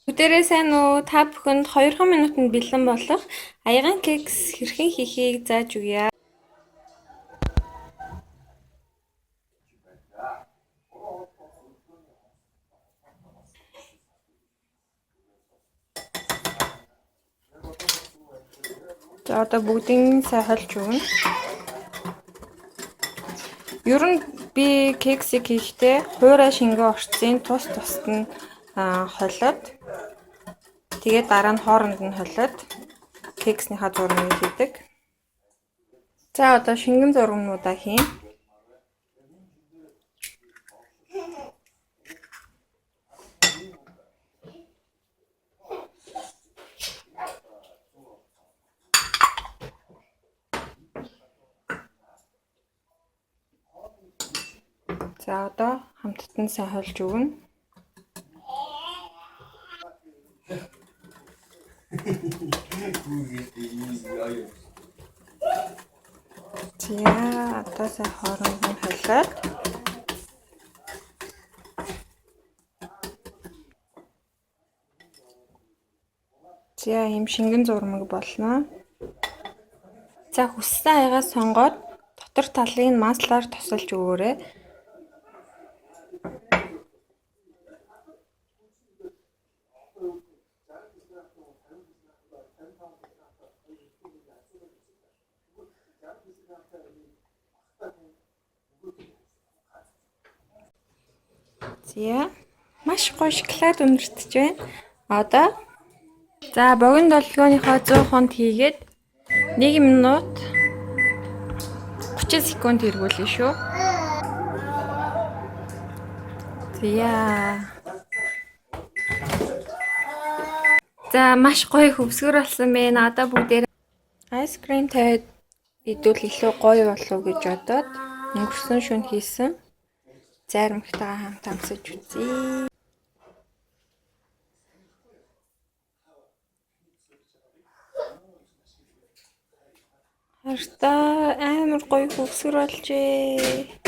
Бүгдээрээ сайн уу? Та бүхэнд 2 минутанд бэлэн болох аягаан кекс хэрхэн хийхийг зааж өгье. За одоо бүгдийг сайн хольж өгнө. Ер нь би кексийг хийхдээ хуурай шингээ орцын тусад нь холиод тэгээд дараа нь хооронд нь холиод кекснийхаа зургийг хийдэг. За одоо шингэн зургнуудаа хийн. За одоо хамтд нь сайн хольж өгнө. За одоо сайн хооронд нь холиод за ийм шингэн зурмаг болно. За хүссэн аягаа сонгоод дотор талыг нь маслаар тусалж өгөөрэй. За маш гоё шоколад үнэртэж байна. Одоо за богино долгионыхоо 100 хонд хийгээд 1 минут 30 секунд эргүүлнэ шүү. За маш гоё хөвсгөр болсон байна. Одоо бүгдээр айскрим тавиад идвэл илүү гоё болов гэж бодоод өнгөрсөн шөнө хийсэн зайрамгтайгаа хамт амсаж үзье. Хартай амар гоё хөвсгөр болжээ.